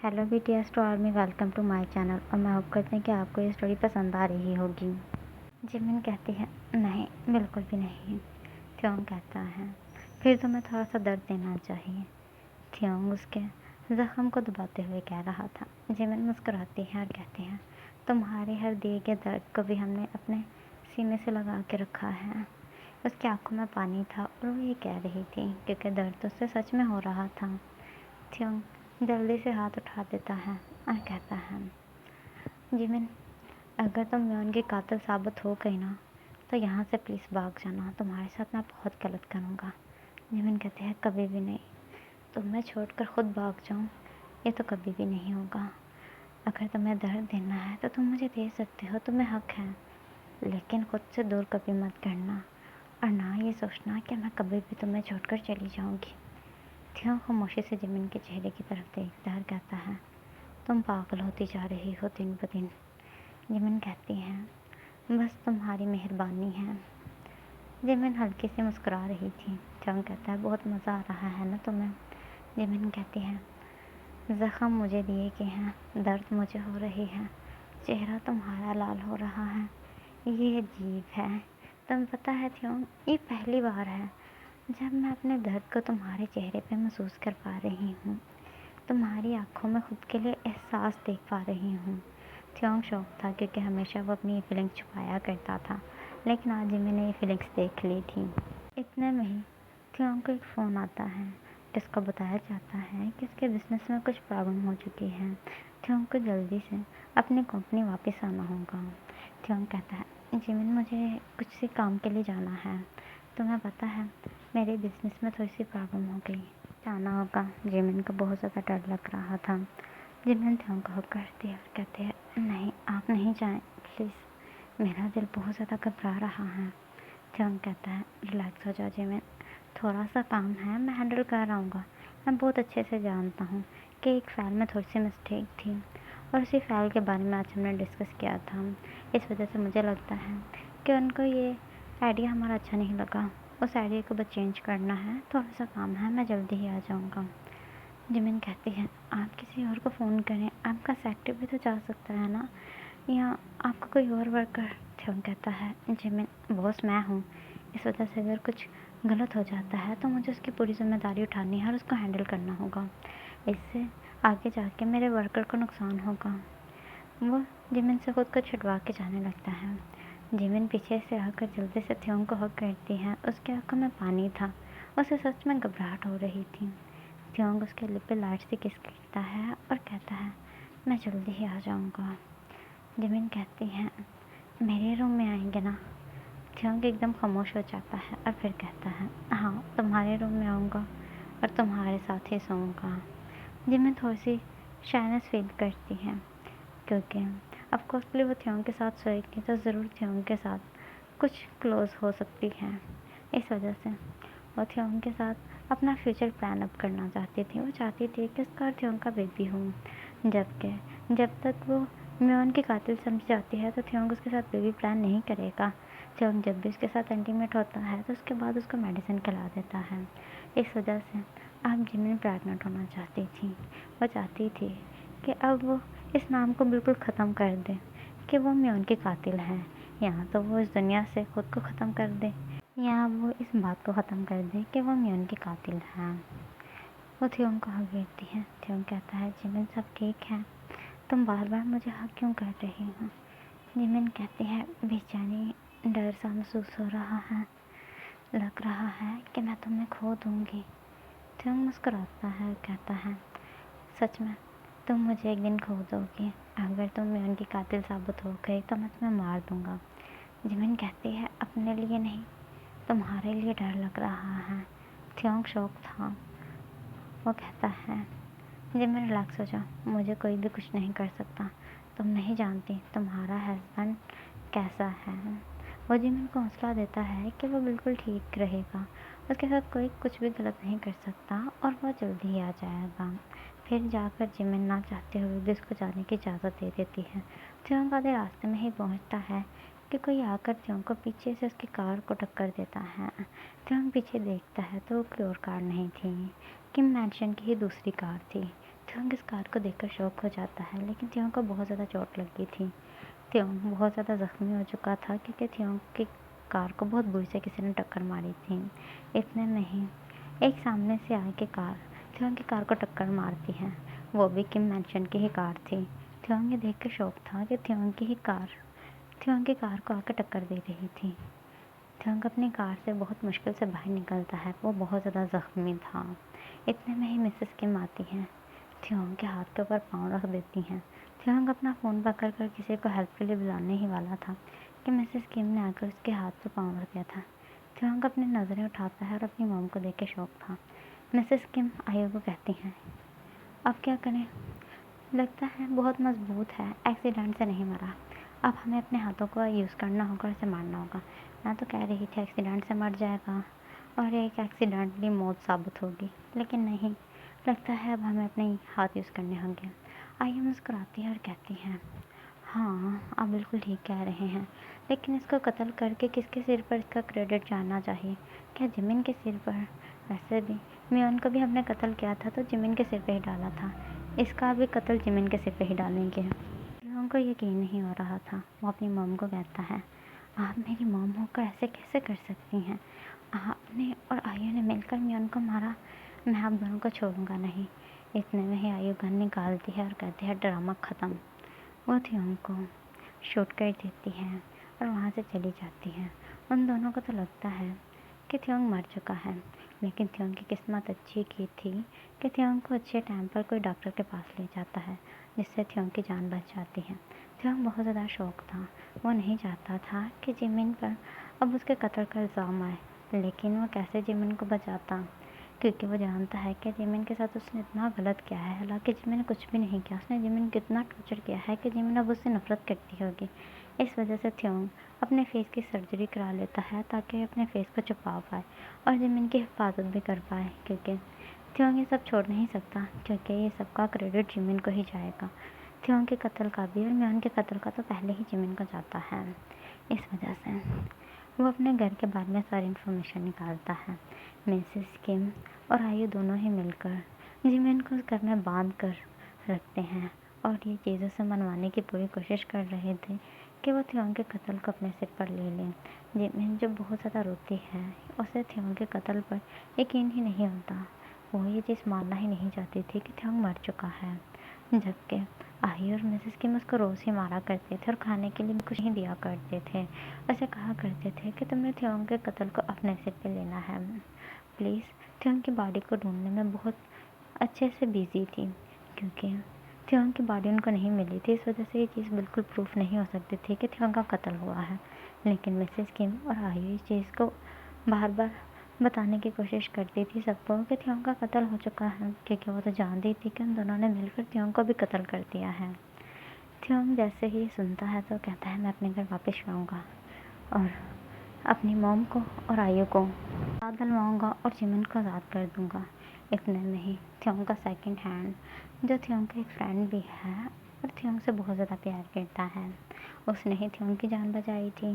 Hello BTS to army, welcome to my channel. और मैं hope करती हूँ कि आपको ये स्टोरी पसंद आ रही होगी। जिमिन कहती है, नहीं बिल्कुल भी नहीं। थ्योंग कहता है, फिर तुम्हें थोड़ा सा दर्द देना चाहिए। थ्योंग उसके जख्म को दबाते हुए कह रहा था। जिमिन मुस्कुराती है और कहती है, तुम्हारे हर दिए गए दर्द को भी हमने अपने सीने से लगा के रखा है। उसकी आंखों में पानी था और वो ये कह रही थी क्योंकि दर्द उससे सच में हो रहा था। थ्योंग जल्दी से हाथ उठा देता है और कहता है, जिमिन अगर तुम म्योन की कातिल साबित हो गई ना तो यहाँ से प्लीज़ भाग जाना। तुम्हारे साथ मैं बहुत गलत करूँगा। जिमिन कहते हैं, कभी भी नहीं। तुम्हें छोड़कर खुद भाग जाऊँ ये तो कभी भी नहीं होगा। अगर तुम्हें दर्द देना है तो तुम मुझे दे सकते हो, तुम्हें हक है, लेकिन खुद से दूर कभी मत करना और ना ये सोचना कि मैं कभी भी तुम्हें छोड़कर चली जाऊँगी। थ्योंग खामोशी से जिमिन के चेहरे की तरफ देखता है, कहता है, तुम पागल होती जा रही हो दिन ब दिन। जिमिन कहती है, बस तुम्हारी मेहरबानी है। जिमिन हल्की से मुस्कुरा रही थी। थ्योंग कहता है, बहुत मज़ा आ रहा है ना तुम्हें। जिमिन कहती है, ज़ख्म मुझे दिए गए हैं, दर्द मुझे हो रही है, चेहरा तुम्हारा लाल हो रहा है। ये अजीब है। तुम पता है थ्योंग, ये पहली बार है जब मैं अपने दर्द को तुम्हारे चेहरे पे महसूस कर पा रही हूँ। तुम्हारी आंखों में खुद के लिए एहसास देख पा रही हूँ। थ्योंग शौक था क्योंकि हमेशा वो अपनी ये फीलिंग्स छुपाया करता था, लेकिन आज मैंने ये फीलिंग्स देख ली थी। इतने में ही थ्योंग को एक फ़ोन आता है जिसको बताया जाता है कि उसके बिजनेस में कुछ प्रॉब्लम हो चुकी है। थ्योंग को जल्दी से अपनी कंपनी वापस आना होगा। थ्योंग कहता है, जिमिन मुझे कुछ सी काम के लिए जाना है। तुम्हें पता है मेरे बिजनेस में थोड़ी सी प्रॉब्लम हो गई, जाना होगा। जिमिन को बहुत ज़्यादा डर लग रहा था। जिमिन थ्योंग को हक करती है और कहते हैं, नहीं आप नहीं जाएं प्लीज़, मेरा दिल बहुत ज़्यादा घबरा रहा है। थ्योंग कहता है, रिलैक्स हो जाओ जिमिन, थोड़ा सा काम है, मैं हैंडल कर आऊँगा। मैं बहुत अच्छे से जानता हूँ कि एक फ़ाइल में थोड़ी सी मिस्टेक थी और उसी फ़ाइल के बारे में आज हमने डिस्कस किया था। इस वजह से मुझे लगता है कि उनको ये आइडिया हमारा अच्छा नहीं लगा। उस आइडिया को बस चेंज करना है, थोड़ा सा काम है, मैं जल्दी ही आ जाऊँगा। जिमिन कहती है, आप किसी और को फ़ोन करें, आपका सेक्रेटरी भी तो जा सकता है ना, या आपका कोई और वर्कर। थ्योंग कहता है, जिमिन बॉस मैं हूँ, इस वजह से अगर कुछ गलत हो जाता है तो मुझे उसकी पूरी जिम्मेदारी उठानी है और उसको हैंडल करना होगा। इससे आगे जाके मेरे वर्कर को नुकसान होगा। वो जिमिन से खुद को छुड़वा के जाने लगता है। जिमिन पीछे से आकर जल्दी से थ्योंग को हक करती है। उसकी आंखों में पानी था, उसे सच में घबराहट हो रही थी। थ्योंग उसके लिप पे लाइट से किस करता है और कहता है, मैं जल्दी ही आ जाऊँगा। जिमिन कहती है, मेरे रूम में आएंगे ना। थ्योंग एकदम खामोश हो जाता है और फिर कहता है, हाँ तुम्हारे रूम में आऊँगा और तुम्हारे साथ ही सोऊंगा। जिमिन थोड़ी सी शाइनेस फील करती है क्योंकि ऑफकोर्सली वो थ्योंग के साथ सोएगी तो ज़रूर थ्योंग के साथ कुछ क्लोज हो सकती है। इस वजह से वो थ्योंग के साथ अपना फ्यूचर प्लान अप करना चाहती थी। वो चाहती थी कि उसका और थ्योंग का बेबी हो, जबकि जब तक वो म्योन की कातिल समझ जाती है तो थ्योंग उसके साथ बेबी प्लान नहीं करेगा। थ्योंग जब भी उसके साथ इंटीमेट होता है तो उसके बाद उसको मेडिसिन खिला देता है। इस वजह से अब जिमिन प्रेग्नेंट होना चाहती थी। वो चाहती थी कि अब वो इस नाम को बिल्कुल ख़त्म कर दे कि वो म्योन की कातिल है, या तो वो इस दुनिया से खुद को ख़त्म कर दे या वो इस बात को ख़त्म कर दे कि वो म्योन की कातिल है। वो थ्योंग को हक देती है। थ्योंग कहता है, जिमिन सब ठीक है, तुम बार बार मुझे हक क्यों कर रही हो। जिमिन कहती है, बेचैनी डर सा महसूस हो रहा है, लग रहा है कि मैं तुम्हें खो दूँगी। थ्योंग मुस्कुराता है और कहता है, सच में तुम मुझे एक दिन खो दोगी। अगर तुम म्योन की कातिल साबित हो गई तो मैं तुम्हें मार दूँगा। जिमिन कहती है, अपने लिए नहीं, तुम्हारे लिए डर लग रहा है। थ्योंग शौक था। वो कहता है, जिमिन रिलैक्स हो जाओ, मुझे कोई भी कुछ नहीं कर सकता। तुम नहीं जानती तुम्हारा हस्बैंड कैसा है। वो जिमिन को हौसला देता है कि वो बिल्कुल ठीक रहेगा, उसके साथ कोई कुछ भी गलत नहीं कर सकता और वो जल्दी ही आ जाएगा। फिर जाकर जिमिन ना चाहते हुए भी उसको जाने की इजाज़त दे देती है। थ्योंग आधे रास्ते में ही पहुंचता है कि कोई आकर थ्योंग को पीछे से उसकी कार को टक्कर देता है। थ्योंग पीछे देखता है तो वो कोई और कार नहीं थी, किम मैंशन की ही दूसरी कार थी। त्योंग इस कार को देखकर शॉक हो जाता है, लेकिन त्योंग को बहुत ज़्यादा चोट लगी थी। त्योंग बहुत ज़्यादा ज़ख्मी हो चुका था क्योंकि त्योंग की कार को बहुत बुरी से किसी ने टक्कर मारी थी। इतने में ही एक सामने से आके कार त्योंग की कार को टक्कर मारती है। वो भी किम मैंशन की ही कार थी। त्योंग ये देख कर शॉक था कि त्योंग की कार को आकर टक्कर दे रही थी। त्योंग अपनी कार से बहुत मुश्किल से बाहर निकलता है। वो बहुत ज़्यादा ज़ख्मी था। इतने में ही मिसेस किम आती हैं। त्योंग के हाथ के ऊपर पाँव रख देती हैं। त्योंग अपना फ़ोन पकड़ कर किसी को हेल्प के लिए बुलाने ही वाला था कि मिसेस किम ने आकर उसके हाथ पे पाँव रख दिया था। त्योंग अपनी नज़रें उठाता है और अपनी मॉम को देख के शॉक था। मिसेस किम आयु को कहती हैं, अब क्या करें? लगता है बहुत मजबूत है, एक्सीडेंट से नहीं मरा। अब हमें अपने हाथों को यूज़ करना होगा और इसे मारना होगा। मैं तो कह रही थी एक्सीडेंट से मर जाएगा और एक एक्सीडेंटली मौत साबित होगी, लेकिन नहीं, लगता है अब हमें अपने हाथ यूज़ करने होंगे। आयु मुस्कुराती है और कहती हैं, हाँ आप बिल्कुल ठीक कह रहे हैं, लेकिन इसको कत्ल करके किसके सिर पर इसका क्रेडिट जाना चाहिए? क्या जिमिन के सिर पर? वैसे भी मियोन को भी हमने कत्ल किया था तो जिमिन के सिर पे ही डाला था। इसका भी कत्ल जिमिन के सिर पे ही डालेंगे। लोगों को यकीन नहीं हो रहा था। वो अपनी मॉम को कहता है, आप मेरी मॉम होकर ऐसे कैसे कर सकती हैं? आपने और आयु ने मिलकर मियोन को मारा। मैं आप दोनों को छोड़ूंगा नहीं। इतने में ही आयु गन निकालती है और कहती है, ड्रामा ख़त्म। वो त्योंग को शूट कर देती है और वहाँ से चली जाती है। उन दोनों को तो लगता है कि त्योंग मर चुका है, लेकिन त्योंग की किस्मत अच्छी की थी कि त्योंग को अच्छे टाइम पर कोई डॉक्टर के पास ले जाता है, जिससे त्योंग की जान बच जाती है। त्योंग बहुत ज़्यादा शौक था। वो नहीं चाहता था कि जिमिन पर अब उसके कत्ल का इल्ज़ाम आए, लेकिन वो कैसे जिमिन को बचाता, क्योंकि वो जानता है कि जिमिन के साथ उसने इतना गलत किया है। हालांकि जिमिन ने कुछ भी नहीं किया, उसने जिमिन को इतना टॉर्चर किया है कि जिमिन अब उससे नफरत करती होगी। इस वजह से त्योंग अपने फेस की सर्जरी करा लेता है ताकि अपने फेस को छुपा पाए और जिमिन की हिफाजत भी कर पाए, क्योंकि त्योंग ये सब छोड़ नहीं सकता, क्योंकि ये सब का क्रेडिट जिमिन को ही जाएगा। त्योंग के कत्ल का भी और मियोन के कत्ल का तो पहले ही जिमिन को जाता है। इस वजह से वो अपने घर के बारे में सारी इन्फॉर्मेशन निकालता है। मिसेस किम और आयु दोनों ही मिलकर जिमिन को उस घर में बांध कर रखते हैं और ये चीज़ों से मनवाने की पूरी कोशिश कर रहे थे कि वो त्योंग के कत्ल को अपने सिर पर ले लें। जिमिन जो बहुत ज़्यादा रोती है, उसे त्योंग के कत्ल पर यकीन ही नहीं होता। वो ये चीज़ मानना ही नहीं चाहती थी कि त्योंग मर चुका है, जबकि आयु और मिसेस किम उसको रोज़ ही मारा करते थे और खाने के लिए भी कुछ नहीं दिया करते थे। ऐसे कहा करते थे कि तुमने त्योंग के कत्ल को अपने सिर पे लेना है। प्लीज़ त्योंग की बॉडी को ढूंढने में बहुत अच्छे से बिजी थी, क्योंकि त्योंग की बॉडी उनको नहीं मिली थी। इस वजह से ये चीज़ बिल्कुल प्रूफ नहीं हो सकती थी कि त्योंग का कत्ल हुआ है। लेकिन मिसेस किम और आयु इस चीज़ को बार बार बताने की कोशिश करती थी सबको कि त्योंग का कत्ल हो चुका है, क्योंकि वो तो जानती थी कि उन दोनों ने मिलकर त्योंग को भी कत्ल कर दिया है। त्योंग जैसे ही सुनता है तो कहता है, मैं अपने घर वापस आऊँगा और अपनी मॉम को और आयु को साथ डलवाऊँगा और जिमिन को आज़ाद कर दूँगा। इतने में ही त्योंग का सेकंड हैंड, जो त्योंग का एक फ्रेंड भी है और त्योंग से बहुत ज़्यादा प्यार करता है, उसने ही त्योंग की जान बचाई थी।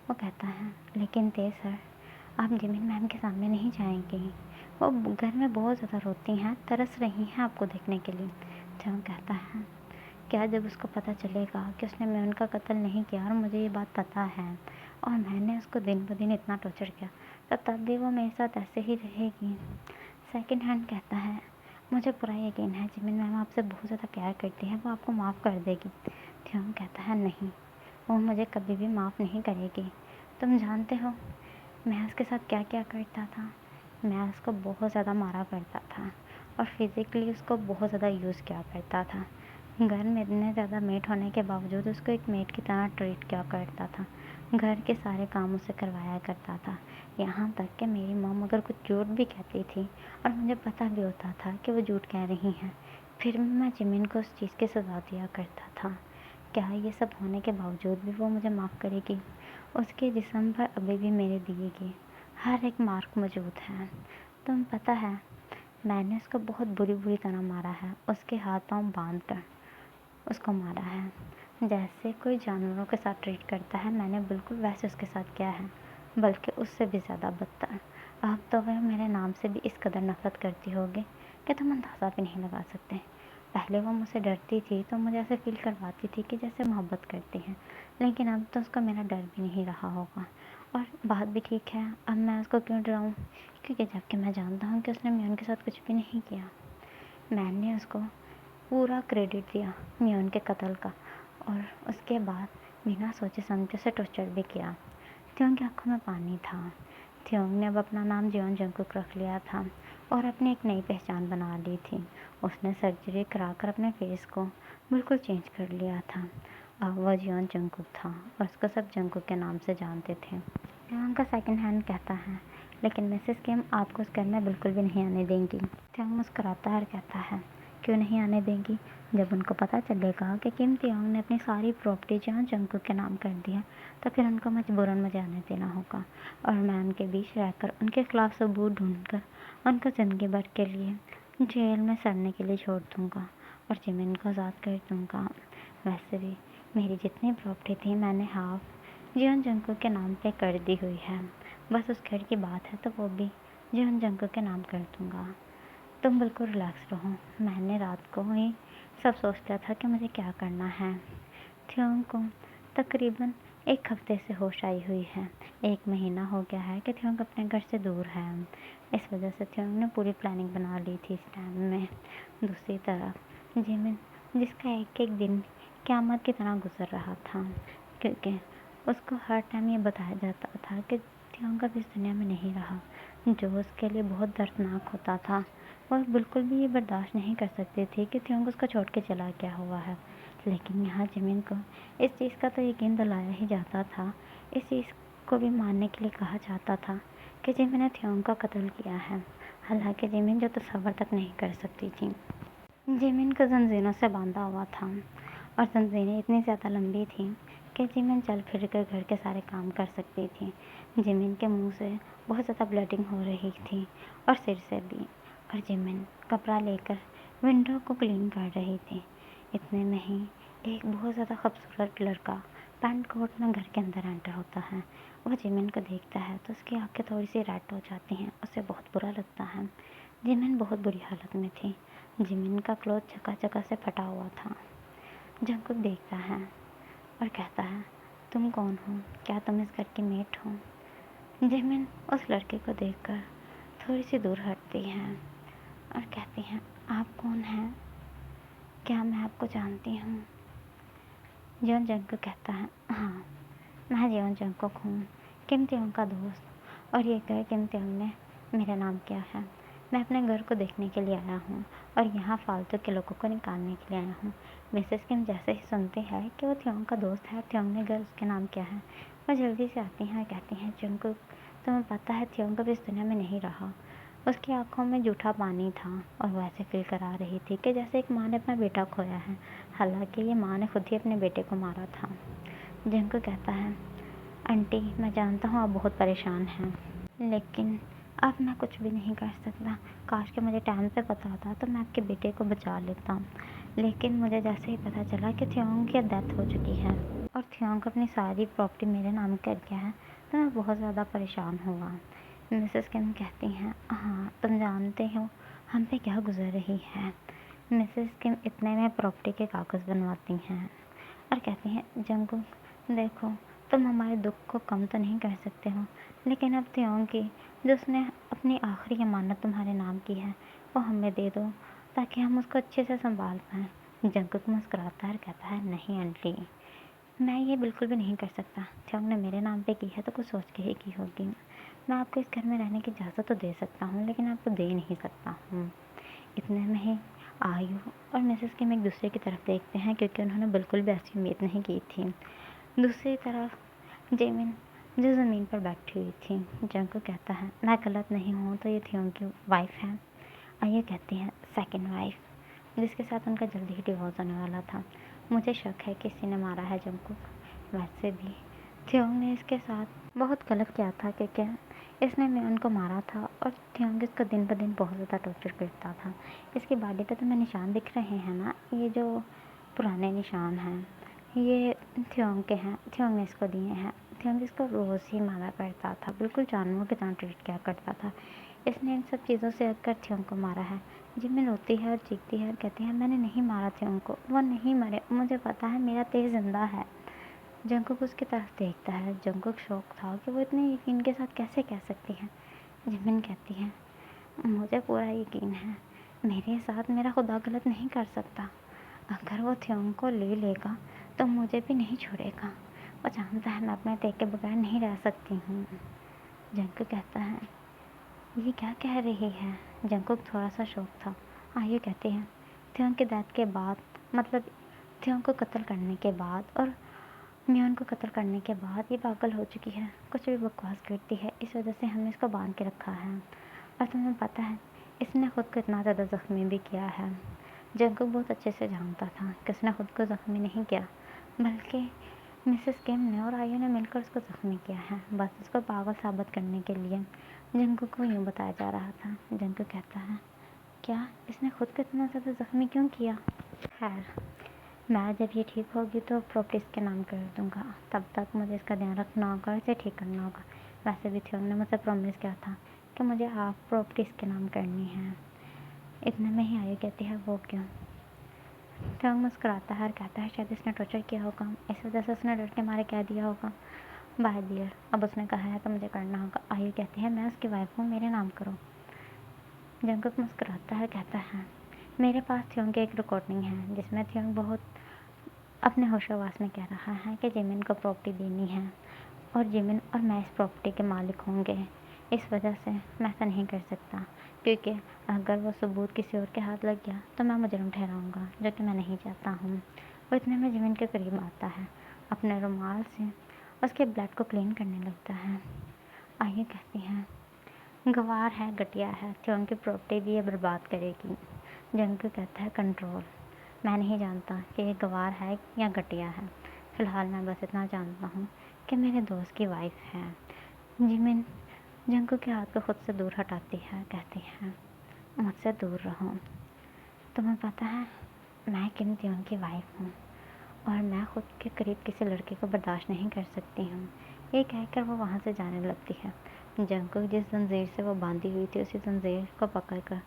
वो कहता है, लेकिन सर आप जिमिन मैम के सामने नहीं जाएंगी, वो घर में बहुत ज़्यादा रोती हैं, तरस रही हैं आपको देखने के लिए। त्योंग कहता है, क्या जब उसको पता चलेगा कि उसने मियोन का कत्ल नहीं किया और मुझे ये बात पता है और मैंने उसको दिन ब दिन इतना टॉर्चर किया, तो तब भी वो मेरे साथ ऐसे ही रहेगी? सेकंड हैंड कहता है, मुझे पूरा यकीन है जिमिन मैम आपसे बहुत ज़्यादा प्यार करती है, वो आपको माफ़ कर देगी। त्योंग कहता है, नहीं, वो मुझे कभी भी माफ़ नहीं करेगी। तुम जानते हो मैं उसके साथ क्या क्या करता था? मैं उसको बहुत ज़्यादा मारा करता था और फिज़िकली उसको बहुत ज़्यादा यूज़ किया करता था। घर में इतने ज़्यादा मेट होने के बावजूद उसको एक मेट की तरह ट्रीट किया करता था। घर के सारे काम उसे करवाया करता था। यहाँ तक कि मेरी मॉम अगर कुछ झूठ भी कहती थी और मुझे पता भी होता था कि वो झूठ कह रही हैं, फिर मैं जिमिन को उस चीज़ की सज़ा दिया करता था। क्या ये सब होने के बावजूद भी वो मुझे माफ़ करेगी? उसके जिस्म पर अभी भी मेरे दिए के हर एक मार्क मौजूद है। तुम पता है मैंने उसको बहुत बुरी तरह मारा है, उसके हाथ पाँव बांध कर उसको मारा है। जैसे कोई जानवरों के साथ ट्रीट करता है, मैंने बिल्कुल वैसे उसके साथ किया है, बल्कि उससे भी ज़्यादा बदतर। अब तो वह मेरे नाम से भी इस कदर नफ़रत करती होगी कि तुम अंदाज़ा भी नहीं लगा सकते। पहले वो मुझसे डरती थी तो मुझे ऐसे फ़ील करवाती थी कि जैसे मोहब्बत करती है, लेकिन अब तो उसको मेरा डर भी नहीं रहा होगा। और बात भी ठीक है, अब मैं उसको क्यों डराऊँ? क्योंकि जबकि मैं जानता हूँ कि उसने म्यून के साथ कुछ भी नहीं किया। मैंने उसको पूरा क्रेडिट दिया म्यून के कत्ल का, और उसके बाद बिना सोचे समझे उसे टॉर्चर भी किया। त्योंग की आँखों में पानी था। त्योंग ने अब अपना नाम जियोन जंगकुक रख लिया था और अपनी एक नई पहचान बना ली थी। उसने सर्जरी कराकर अपने फेस को बिल्कुल चेंज कर लिया था। अब वह जियोन जंगकुक था और उसको सब जंगकुक के नाम से जानते थे। त्योंग का सेकंड हैंड कहता है, लेकिन मिसेस किम आपको उस घर में बिल्कुल भी नहीं आने देंगी। त्योंग मुस्कुराता है और कहता है, क्यों नहीं आने देंगी? जब उनको पता चलेगा कि किम त्योंग ने अपनी सारी प्रॉपर्टी जियोन जंगकुक के नाम कर दी है, तो फिर उनको मजबूरन मुझे आने देना होगा और मैं उनके बीच रहकर उनके खिलाफ सबूत ढूंढकर उनको ज़िंदगी भर के लिए जेल में सड़ने के लिए छोड़ दूंगा और जिमिन को आज़ाद कर दूंगा। वैसे भी मेरी जितनी प्रॉपर्टी थी मैंने हाफ जियोन जंगकुक के नाम पे कर दी हुई है। बस उस घर की बात है तो वो भी जियोन जंगकुक के नाम कर दूंगा। तुम बिल्कुल रिलैक्स रहो। मैंने रात को ही सब सोच लिया था कि मुझे क्या करना है। त्योंग को तकरीबन 1 हफ्ते से होश आई हुई है। 1 महीना हो गया है कि त्योंग अपने घर से दूर है। इस वजह से त्योंग ने पूरी प्लानिंग बना ली थी इस टाइम में। दूसरी तरफ जिमिन, जिसका एक एक दिन क़यामत की तरह गुजर रहा था, क्योंकि उसको हर टाइम ये बताया जाता था कि त्योंग अब इस दुनिया में नहीं रहा, जो उसके लिए बहुत दर्दनाक होता था। और बिल्कुल भी ये बर्दाश्त नहीं कर सकती थी कि त्योंग उसको छोड़ के चला गया हुआ है। लेकिन यहाँ जिमिन को इस चीज़ का तो यकीन दिलाया ही जाता था, इस चीज़ को भी मानने के लिए कहा जाता था कि जिमिन ने त्योंग का कत्ल किया है। हालांकि जिमिन जो तसव्वुर तक नहीं कर सकती थी। जिमिन को जंजीरों से बांधा हुआ था और जंजीरें इतनी ज़्यादा लंबी थीं कि जिमिन चल फिर कर घर के सारे काम कर सकती थी। जिमिन के मुंह से बहुत ज़्यादा ब्लीडिंग हो रही थी और सिर से भी, और जिमिन कपड़ा लेकर विंडो को क्लीन कर रही थी। इतने में ही एक बहुत ज़्यादा खूबसूरत लड़का पैंट कोट में घर के अंदर एंटर होता है। वह जिमिन को देखता है तो उसकी आंखें थोड़ी सी रेड हो जाती हैं, उसे बहुत बुरा लगता है। जिमिन बहुत बुरी हालत में थी। जिमिन का क्लोथ चकाचक से फटा हुआ था। जंगकुक देखता है और कहता है, तुम कौन हो? क्या तुम इस घर की मेट हो? जिमिन उस लड़के को देखकर थोड़ी सी दूर हटती है और कहती है, आप कौन हैं? क्या मैं आपको जानती हूँ? जियोन जंगकुक कहता है, हाँ, मैं जियोन जंगकुक हूँ, किम त्योंग का दोस्त, और ये घर किम त्योंग ने मेरा नाम किया है। मैं अपने घर को देखने के लिए आया हूँ और यहाँ फालतू के लोगों को निकालने के लिए आया हूँ। मिसेस किम जैसे ही सुनती है कि वो त्योंग का दोस्त है और त्योंग ने घर उसके नाम किया है, वो जल्दी से आती हैं और कहती हैं, जंगकुक, तुम्हें पता है त्योंग अब इस दुनिया में नहीं रहा। उसकी आंखों में जूठा पानी था और वो ऐसे फील करा रही थी कि जैसे एक माँ ने अपना बेटा खोया है, हालांकि ये माँ ने खुद ही अपने बेटे को मारा था। जंगकुक कहता है, आंटी, मैं जानता हूँ आप बहुत परेशान हैं, लेकिन अब मैं कुछ भी नहीं कर सकता। काश कि मुझे टाइम पे पता होता तो मैं आपके बेटे को बचा लेता, लेकिन मुझे जैसे ही पता चला कि त्योंग की डेथ हो चुकी है और त्योंग अपनी सारी प्रॉपर्टी मेरे नाम कर गया है, तो मैं बहुत ज़्यादा परेशान हुआ। मिसेस किम कहती हैं, हाँ, तुम जानते हो हम पे क्या गुजर रही है। मिसेस किम इतने में प्रॉपर्टी के कागज़ बनवाती हैं और कहती हैं, जंगकुक, देखो, तुम हमारे दुख को कम तो नहीं कर सकते हो, लेकिन अब त्योंग की, जो उसने अपनी आखिरी अमानत तुम्हारे नाम की है, वो हमें दे दो ताकि हम उसको अच्छे से संभाल पाएँ। जंगकुक मुस्कुराता है और कहता है, नहीं आंटी, मैं ये बिल्कुल भी नहीं कर सकता। त्योंग ने मेरे नाम पे की है तो कुछ सोच के ही की होगी। मैं आपको इस घर में रहने की इजाज़त तो दे सकता हूँ, लेकिन आपको दे नहीं सकता हूँ। इतने में ही आयु और मिसेस किम एक दूसरे की तरफ देखते हैं, क्योंकि उन्होंने बिल्कुल भी ऐसी उम्मीद नहीं की थी। दूसरी तरफ जेमिन, जो ज़मीन पर बैठी हुई थी, जंगकुक कहता है, मैं गलत नहीं हूँ तो ये त्योंग की वाइफ है। आयु कहती है, सेकंड वाइफ, जिसके साथ उनका जल्दी ही डिवोर्स होने वाला था। मुझे शक है कि किसी ने मारा है जंगकुक। वैसे भी त्योंग ने इसके साथ बहुत गलत किया था, क्योंकि इसने म्यून को मारा था और त्योंग इसको दिन ब दिन बहुत ज़्यादा टॉर्चर करता था। इसकी बॉडी पे तुम्हें निशान दिख रहे हैं ना, ये जो पुराने निशान हैं, ये त्योंग के हैं, त्योंग ने इसको दिए हैं। त्योंग इसको रोज़ ही मारा करता था, बिल्कुल जानवरों की तरह ट्रीट किया करता था। इसने इन सब चीज़ों से हटकर त्योंग को मारा है जिमिन रोती है और चीखती है और कहती है मैंने नहीं मारा था उनको, वो नहीं मरे, मुझे पता है मेरा तेज जिंदा है। जंकुक उसकी तरफ देखता है। जंकुक शौक था कि वो इतने यकीन के साथ कैसे कह सकती है। जिमिन कहती है मुझे पूरा यकीन है, मेरे साथ मेरा खुदा गलत नहीं कर सकता। अगर वो थ्योंग को ले लेगा तो मुझे भी नहीं छोड़ेगा। वो जानता है मैं अपने तेग के बगैर नहीं रह सकती हूँ। जंकुक कहता है ये क्या कह रही है। जंकुक थोड़ा सा शौक था। आयु कहती है थ्योंग की डेथ के बाद, मतलब थ्योंग को कत्ल करने के बाद और म्योन को कत्ल करने के बाद ये पागल हो चुकी है, कुछ भी बकवास करती है। इस वजह से हमने इसको बांध के रखा है। और तुम्हें पता है इसने खुद को इतना ज़्यादा ज़ख्मी भी किया है। जंकुक बहुत अच्छे से जानता था कि उसने खुद को ज़ख्मी नहीं किया, बल्कि मिसेस किम ने और आयु ने मिलकर उसको ज़ख्मी किया है, बस उसको पागल साबित करने के लिए। जंकुक को यूँ बताया जा रहा था। जंकुक कहता है क्या इसने खुद को इतना ज़्यादा ज़ख्मी क्यों किया। खैर, मैं जब ये ठीक होगी तो प्रॉपर्टी इसके नाम कर दूँगा। तब तक मुझे इसका ध्यान रखना होगा और इसे ठीक करना होगा। वैसे भी थ्योंग ने मुझसे प्रॉमिस किया था कि मुझे आप प्रॉपर्टी इसके नाम करनी है। इतने में ही आयु कहती है वो क्यों। थ्योंग मुस्कुराता है और कहता है शायद इसने टॉर्चर किया होगा, इस वजह से उसने डर के मारे कह दिया होगा। बाय डियर, अब उसने कहा है तो मुझे करना होगा। आयु कहती है मैं उसकी वाइफ हूँ, मेरे नाम करो। जंकुक मुस्कुराता है, कहता है मेरे पास थ्योंग की एक रिकॉर्डिंग है जिसमें थ्योंग बहुत अपने होशोहवास में कह रहा है कि जिमिन को प्रॉपर्टी देनी है और जिमिन और मैं इस प्रॉपर्टी के मालिक होंगे। इस वजह से मैं ऐसा नहीं कर सकता, क्योंकि अगर वो सबूत किसी और के हाथ लग गया तो मैं मुजरिम ठहराऊँगा, जो कि मैं नहीं चाहता हूँ। वो इतने में जिमिन के करीब आता है, अपने रुमाल से उसके ब्लड को क्लीन करने लगता है। आइए कहती हैं गवार है, घटिया है, थ्योंग की प्रॉपर्टी भी ये बर्बाद करेगी। जंकुक कहता है कंट्रोल। मैं नहीं जानता कि ये गवार है या घटिया है। फ़िलहाल मैं बस इतना जानता हूँ कि मेरे दोस्त की वाइफ है। जिमिन जंकुक के हाथ को खुद से दूर हटाती है, कहती है मुझसे दूर रहो। तुम्हें पता है मैं किम थ्योंग की वाइफ हूँ और मैं खुद के करीब किसी लड़के को बर्दाश्त नहीं कर सकती हूँ। ये कहकर वो वहाँ से जाने लगती है। जंकुक जिस जंजीर से वो बांधी हुई थी उसी जंजीर को पकड़कर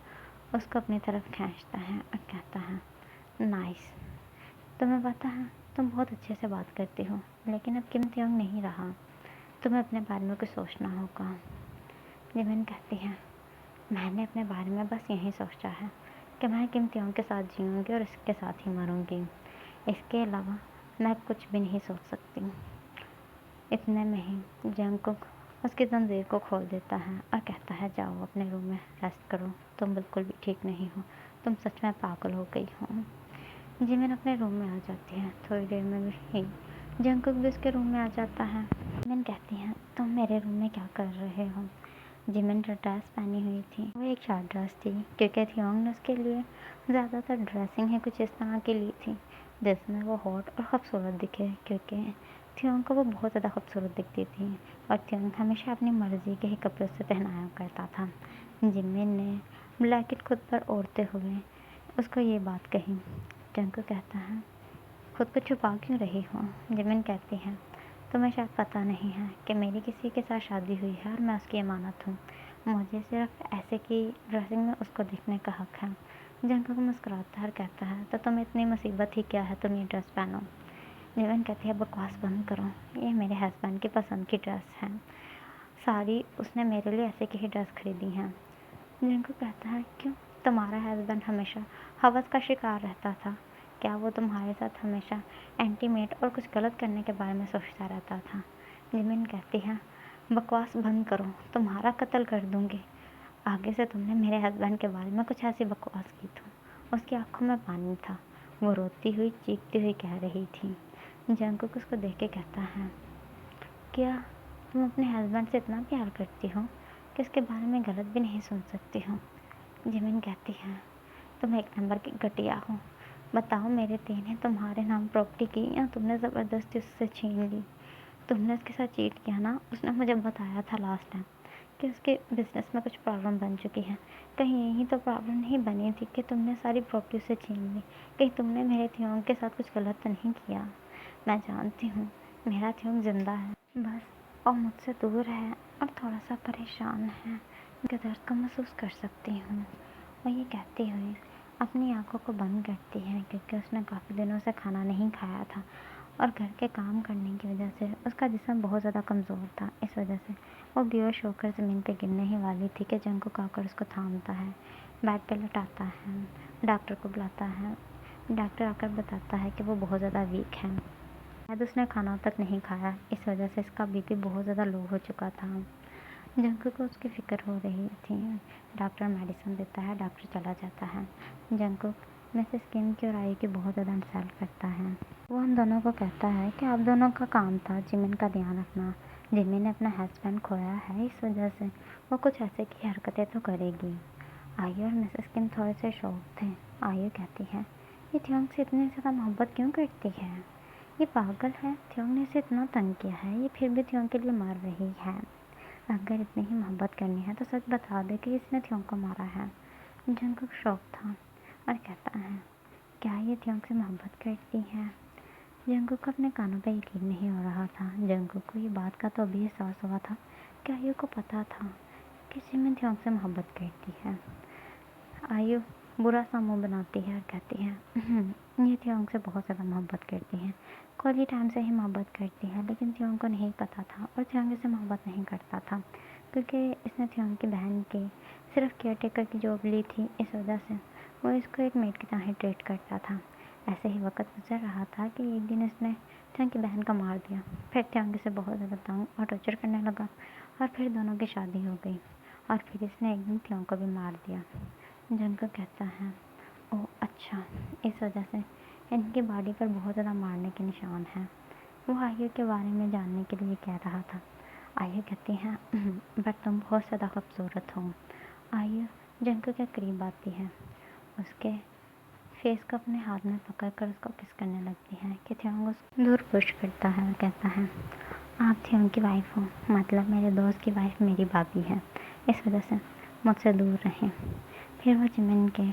उसको अपनी तरफ खींचता है और कहता है नाइस। तुम्हें पता है तुम बहुत अच्छे से बात करती हो, लेकिन अब किम थ्योंग नहीं रहा, तुम्हें अपने बारे में कुछ सोचना होगा। जिमिन कहती है मैंने अपने बारे में बस यही सोचा है कि मैं किम थ्योंग के साथ जीऊँगी और इसके साथ ही मरूँगी। इसके अलावा मैं कुछ भी नहीं सोच सकती। इतने में ही जंकुक उसकी जंजीर को खोल देता है और कहता है जाओ अपने रूम में रेस्ट करो, तुम बिल्कुल भी ठीक नहीं हो, तुम सच में पागल हो गई हो। जिमिन अपने रूम में आ जाती है। थोड़ी देर में ही जंकुक भी उसके रूम में आ जाता है। जिमिन कहती है तुम मेरे रूम में क्या कर रहे हो। जिमिन जो ड्रेस पहनी हुई थी वो एक शॉर्ट ड्रेस थी, क्योंकि थ्योंग ने उसके लिए ज़्यादातर ड्रेसिंग है कुछ इस तरह की ली थी जिसमें वो हॉट और ख़ूबसूरत दिखे, क्योंकि थ्योंग को वो बहुत ज़्यादा खूबसूरत दिखती थी और थ्योंग हमेशा अपनी मर्ज़ी के ही कपड़े से पहनाया करता था। जिमिन ने ब्लैकेट खुद पर ओढ़ते हुए उसको ये बात कही। जंकुक कहता है खुद को छुपा क्यों रही हो। जिमिन कहती है तुम्हें शायद पता नहीं है कि मेरी किसी के साथ शादी हुई है और मैं उसकी अमानत हूँ। मुझे सिर्फ ऐसे की ड्रेसिंग में उसको देखने का हक है। जंकुक मुस्कुराता है और कहता है तो तुम्हें इतनी मुसीबत ही क्या है, तुम ये ड्रेस पहनो। जिमिन कहती है बकवास बंद करो, ये मेरे हस्बैंड की पसंद की ड्रेस है, सारी उसने मेरे लिए ऐसे की ही ड्रेस खरीदी हैं। जंकुक कहता है क्यों, तुम्हारा हस्बैंड हमेशा हवस का शिकार रहता था, क्या वो तुम्हारे साथ हमेशा एंटीमेट और कुछ गलत करने के बारे में सोचता रहता था। जिमिन कहती है बकवास बंद करो, तुम्हारा कत्ल कर दूंगी। आगे से तुमने मेरे हस्बैंड के बारे में कुछ ऐसी बकवास की तो। उसकी आंखों में पानी था, वो रोती हुई चीखती हुई कह रही थी। जंकुक उसको देख के कहता है क्या तुम अपने हस्बैंड से इतना प्यार करती हो कि उसके बारे में गलत भी नहीं सुन सकती हो। जिमिन कहती है तुम एक नंबर की घटिया हो। बताओ मेरे तेज ने तुम्हारे नाम प्रॉपर्टी की या तुमने ज़बरदस्ती उससे छीन ली। तुमने उसके साथ चीट किया ना, उसने मुझे बताया था लास्ट टाइम कि उसके बिजनेस में कुछ प्रॉब्लम बन चुकी है। कहीं यही तो प्रॉब्लम नहीं बनी थी कि तुमने सारी प्रॉपर्टी उससे छीन ली। कहीं तुमने मेरे थ्योंग के साथ कुछ गलत तो नहीं किया। मैं जानती हूँ मेरा थ्योंग जिंदा है बस, और मुझसे दूर है और थोड़ा सा परेशान है। उनके दर्द को महसूस कर सकती हूँ। और ये कहते हुए अपनी आँखों को बंद करती है, क्योंकि उसने काफ़ी दिनों से खाना नहीं खाया था और घर के काम करने की वजह से उसका जिस्म बहुत ज़्यादा कमज़ोर था। इस वजह से वो बेहोश होकर ज़मीन पे गिरने ही वाली थी कि जंगकुक आकर उसको थामता है, बेड पे लेटाता है, डॉक्टर को बुलाता है। डॉक्टर आकर बताता है कि वो बहुत ज़्यादा वीक है, शायद उसने खाना तक नहीं खाया, इस वजह से इसका बीपी बहुत ज़्यादा लो हो चुका था। जंगकुक को उसकी फ़िक्र हो रही थी। डॉक्टर मेडिसिन देता है, डॉक्टर चला जाता है। जंगकुक मिसेस किम की और आयु की बहुत ज़्यादा इंसल्ट करता है। वो उन दोनों को कहता है कि आप दोनों का काम था जिमिन का ध्यान रखना। जिमिन ने अपना हस्बैंड खोया है, इस वजह से वो कुछ ऐसे की हरकतें तो करेगी। आयु और मिसेस किम थोड़े से शॉक थे। आयु कहती है, ये थियोंग से इतनी ज़्यादा मोहब्बत क्यों करती है? ये पागल है, थियोंग ने इसे इतना तंग किया है, ये फिर भी थियोंग के लिए मर रही है। अगर इतनी ही मोहब्बत करनी है तो सच बता दे कि इसने थियोंग को मारा है। जंगकुक शॉक था और कहता है, क्या ये थियोंग से मोहब्बत करती है? जंगकुक को अपने कानों पर यकीन नहीं हो रहा था। जंगकुक को ये बात का तो अभी एहसास हुआ था कि आयु को पता था कि जिमिन थियोंग से मोहब्बत करती है। आयु बुरा सा मुँह बनाती है और कहती है, ये थियोंग से बहुत ज़्यादा मोहब्बत करती है, कॉलेज टाइम से ही मोहब्बत करती है, लेकिन थियोंग को नहीं पता था और थियोंग इससे मोहब्बत नहीं करता था, क्योंकि इसने थियोंग की बहन की सिर्फ केयरटेकर की जॉब ली थी। इस वजह से वो इसको एक मेड की तरह ट्रीट करता था। ऐसे ही वक्त गुजर रहा था कि एक दिन इसने थियोंग की बहन को मार दिया। फिर थियोंग इसे बहुत ज़्यादा तंग और टॉर्चर करने लगा और फिर दोनों की शादी हो गई और फिर इसने एक दिन थियोंग को भी मार दिया। जंगकुक कहता है, ओह अच्छा, इस वजह से इनकी बॉडी पर बहुत ज़्यादा मारने के निशान हैं। वो आयु के बारे में जानने के लिए कह रहा था। आयु कहती है, बट तुम बहुत ज़्यादा खूबसूरत हो। आयु जंगकुक के करीब आती है, उसके फेस को अपने हाथ में पकड़कर उसको किस करने लगती है कि थियोंग उसको दूर पुश करता है और कहता है, आप थियोंग की वाइफ हो, मतलब मेरे दोस्त की वाइफ मेरी भाभी है, इस वजह से मुझसे दूर रहें। फिर वो जिमिन के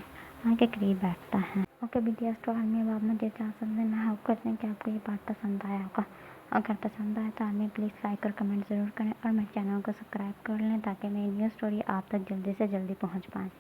आगे करीब बैठता है। ओके बीटीएस तो आर्मी, अब आप मुझे क्या समझे, मैं होप करते हैं कि आपको ये पार्ट पसंद आया होगा। अगर पसंद आए तो आर्मी प्लीज़ लाइक और कमेंट ज़रूर करें और मेरे चैनल को सब्सक्राइब कर लें ताकि मेरी न्यू स्टोरी आप तक जल्दी से जल्दी पहुंच पाए।